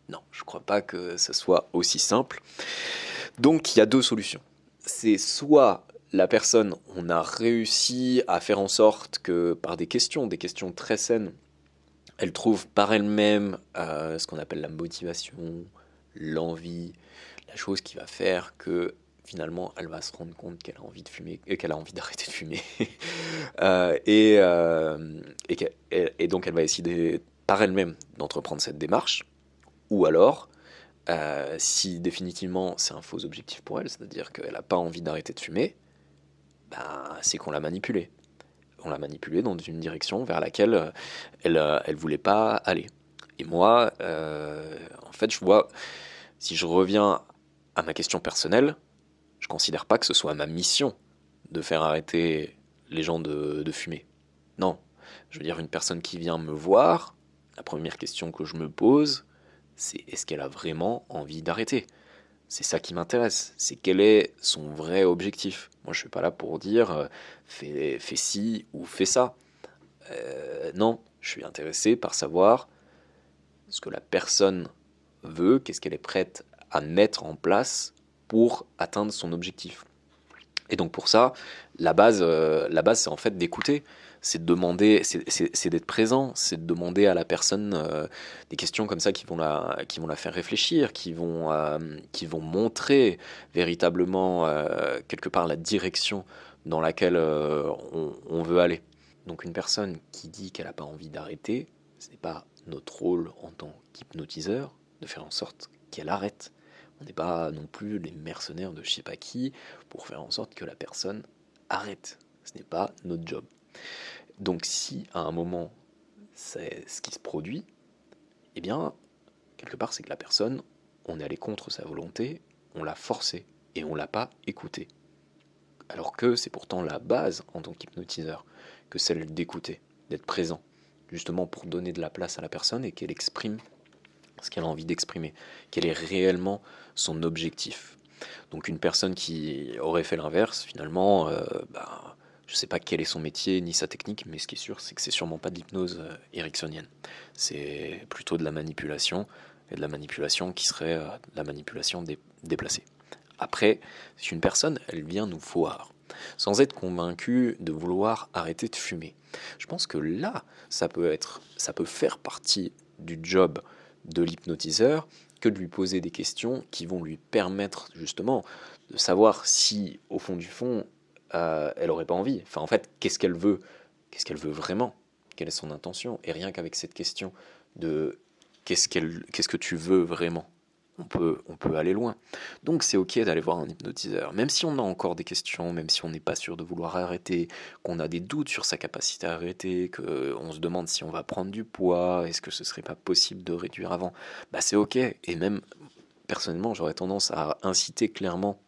Non, je ne crois pas que ce soit aussi simple. Donc il y a deux solutions. C'est soit la personne, on a réussi à faire en sorte que par des questions très saines, elle trouve par elle-même ce qu'on appelle la motivation, l'envie, la chose qui va faire que finalement elle va se rendre compte qu'elle a envie de fumer et qu'elle a envie d'arrêter de fumer. Et donc elle va décider par elle-même d'entreprendre cette démarche. Ou alors, si définitivement c'est un faux objectif pour elle, c'est-à-dire qu'elle n'a pas envie d'arrêter de fumer, ben, c'est qu'on l'a manipulée. On l'a manipulée dans une direction vers laquelle elle voulait pas aller. Et moi, en fait, je vois, si je reviens à ma question personnelle, je considère pas que ce soit ma mission de faire arrêter les gens de fumer. Non. Je veux dire, une personne qui vient me voir, la première question que je me pose, c'est est-ce qu'elle a vraiment envie d'arrêter? C'est ça qui m'intéresse. C'est quel est son vrai objectif. Moi, je suis pas là pour dire fais ci ou fais ça. Non, je suis intéressé par savoir ce que la personne veut, qu'est-ce qu'elle est prête à mettre en place pour atteindre son objectif. Et donc pour ça, la base c'est en fait d'écouter, c'est de demander, c'est d'être présent, c'est de demander à la personne des questions comme ça qui vont la faire réfléchir, qui vont montrer véritablement quelque part la direction dans laquelle on veut aller. Donc une personne qui dit qu'elle n'a pas envie d'arrêter, ce n'est pas notre rôle en tant qu'hypnotiseur de faire en sorte qu'elle arrête. On n'est pas non plus les mercenaires de je sais pas qui pour faire en sorte que la personne arrête. Ce n'est pas notre job. Donc si à un moment c'est ce qui se produit, eh bien, quelque part c'est que la personne, on est allé contre sa volonté, on l'a forcé et on l'a pas écouté. Alors que c'est pourtant la base en tant qu'hypnotiseur, que celle d'écouter, d'être présent, justement pour donner de la place à la personne et qu'elle exprime ce qu'elle a envie d'exprimer, quel est réellement son objectif. Donc une personne qui aurait fait l'inverse, finalement, je ne sais pas quel est son métier ni sa technique, mais ce qui est sûr, c'est que c'est sûrement pas de l'hypnose ericksonienne. C'est plutôt de la manipulation, et de la manipulation qui serait de la manipulation déplacée. Après, si une personne, elle vient nous voir, sans être convaincue de vouloir arrêter de fumer, je pense que là, ça peut faire partie du job de l'hypnotiseur que de lui poser des questions qui vont lui permettre justement de savoir si, au fond du fond, elle aurait pas envie. Enfin, en fait, qu'est-ce qu'elle veut vraiment, quelle est son intention. Et rien qu'avec cette question de qu'est-ce que tu veux vraiment, on peut aller loin. Donc c'est ok d'aller voir un hypnotiseur, même si on a encore des questions, même si on n'est pas sûr de vouloir arrêter, qu'on a des doutes sur sa capacité à arrêter, qu'on se demande si on va prendre du poids, est-ce que ce serait pas possible de réduire avant, bah c'est ok. Et même personnellement, j'aurais tendance à inciter clairement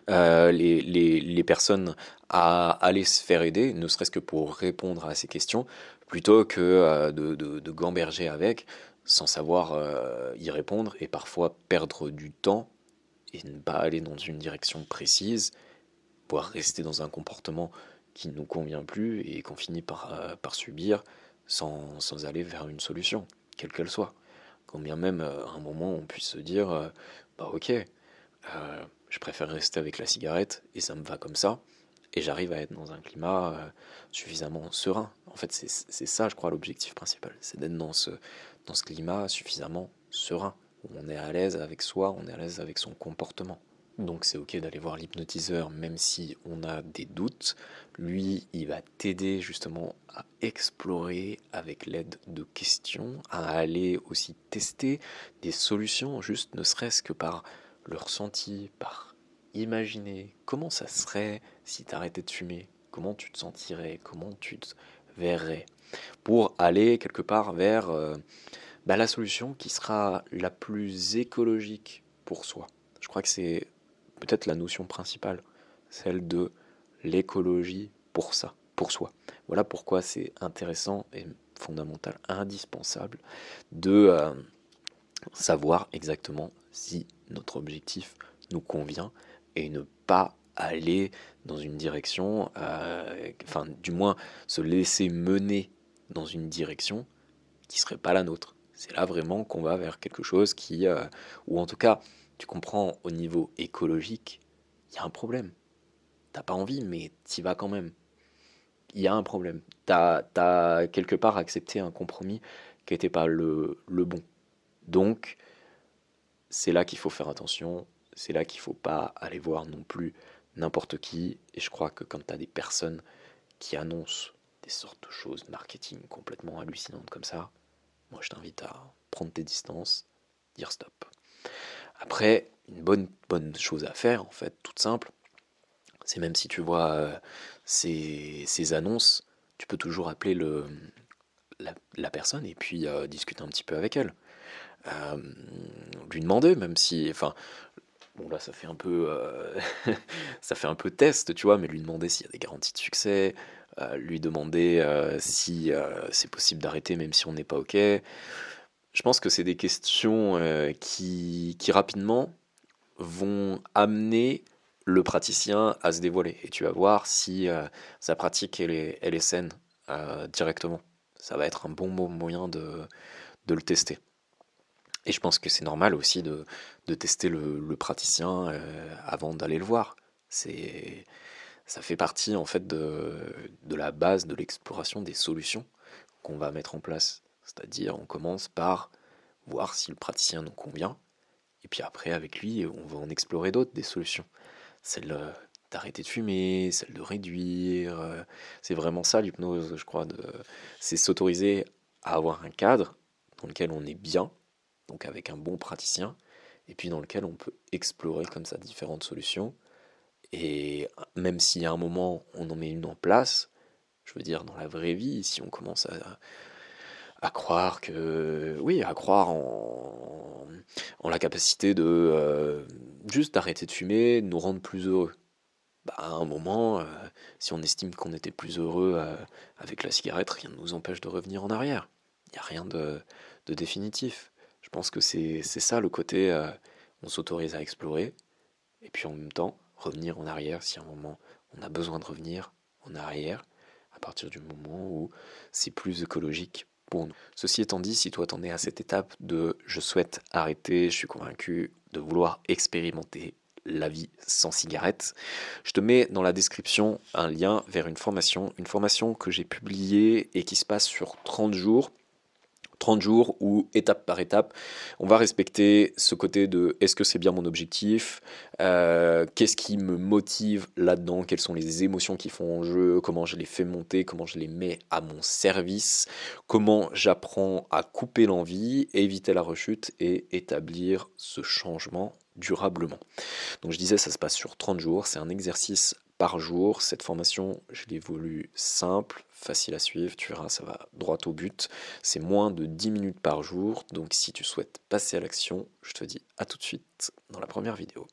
les personnes à aller se faire aider, ne serait-ce que pour répondre à ces questions, plutôt que de gamberger avec, sans savoir y répondre, et parfois perdre du temps et ne pas aller dans une direction précise, voire rester dans un comportement qui ne nous convient plus et qu'on finit par subir sans aller vers une solution, quelle qu'elle soit. Quand bien même à un moment on puisse se dire, bah ok, je préfère rester avec la cigarette et ça me va comme ça. Et j'arrive à être dans un climat suffisamment serein. En fait, c'est ça, je crois, l'objectif principal. C'est d'être dans ce climat suffisamment serein, où on est à l'aise avec soi, on est à l'aise avec son comportement. Donc c'est ok d'aller voir l'hypnotiseur même si on a des doutes. Lui, il va t'aider justement à explorer avec l'aide de questions, à aller aussi tester des solutions, juste ne serait-ce que par le ressenti, par imaginer comment ça serait si tu arrêtais de fumer, comment tu te sentirais, comment tu te verrais, pour aller quelque part vers la solution qui sera la plus écologique pour soi. Je crois que c'est peut-être la notion principale, celle de l'écologie pour ça, pour soi. Voilà pourquoi c'est intéressant et fondamental, indispensable de savoir exactement si notre objectif nous convient et ne pas aller dans une direction, enfin du moins se laisser mener dans une direction qui serait pas la nôtre. C'est là vraiment qu'on va vers quelque chose qui, ou en tout cas, tu comprends, au niveau écologique, il y a un problème. T'as pas envie, mais t'y vas quand même. Il y a un problème. T'as quelque part accepté un compromis qui n'était pas le bon. Donc, c'est là qu'il faut faire attention. C'est là qu'il faut pas aller voir non plus n'importe qui. Et je crois que quand tu as des personnes qui annoncent des sortes de choses marketing complètement hallucinantes comme ça, moi je t'invite à prendre tes distances, dire stop. Après, une bonne chose à faire, en fait, toute simple, c'est même si tu vois ces annonces, tu peux toujours appeler la personne et puis discuter un petit peu avec elle. Euh, Lui demander, même si, enfin, bon là ça fait un peu, ça fait un peu test, tu vois, mais lui demander s'il y a des garanties de succès, lui demander si c'est possible d'arrêter même si on n'est pas ok. Je pense que c'est des questions qui rapidement vont amener le praticien à se dévoiler. Et tu vas voir si sa pratique elle est saine directement. Ça va être un bon moyen de le tester. Et je pense que c'est normal aussi de tester le praticien avant d'aller le voir. C'est, ça fait partie en fait de la base de l'exploration des solutions qu'on va mettre en place. C'est-à-dire on commence par voir si le praticien nous convient, et puis après avec lui on va en explorer d'autres, des solutions. Celle d'arrêter de fumer, celle de réduire. C'est vraiment ça l'hypnose, je crois. C'est s'autoriser à avoir un cadre dans lequel on est bien, donc avec un bon praticien, et puis dans lequel on peut explorer comme ça différentes solutions. Et même si à un moment on en met une en place, je veux dire dans la vraie vie, si on commence à croire que, oui, à croire en la capacité de juste d'arrêter de fumer, de nous rendre plus heureux. Bah, à un moment, si on estime qu'on était plus heureux avec la cigarette, rien ne nous empêche de revenir en arrière. Il n'y a rien de définitif. Je pense que c'est ça le côté, on s'autorise à explorer, et puis en même temps, revenir en arrière si à un moment on a besoin de revenir en arrière, à partir du moment où c'est plus écologique pour nous. Ceci étant dit, si toi t'en es à cette étape de je souhaite arrêter, je suis convaincu de vouloir expérimenter la vie sans cigarette, je te mets dans la description un lien vers une formation que j'ai publiée et qui se passe sur 30 jours. 30 jours où, étape par étape, on va respecter ce côté de est-ce que c'est bien mon objectif, qu'est-ce qui me motive là-dedans, quelles sont les émotions qui font en jeu, comment je les fais monter, comment je les mets à mon service, comment j'apprends à couper l'envie, éviter la rechute et établir ce changement durablement. Donc je disais, ça se passe sur 30 jours, c'est un exercice par jour. Cette formation, je l'ai voulu simple, facile à suivre, tu verras, ça va droit au but. C'est moins de 10 minutes par jour, donc si tu souhaites passer à l'action, je te dis à tout de suite dans la première vidéo.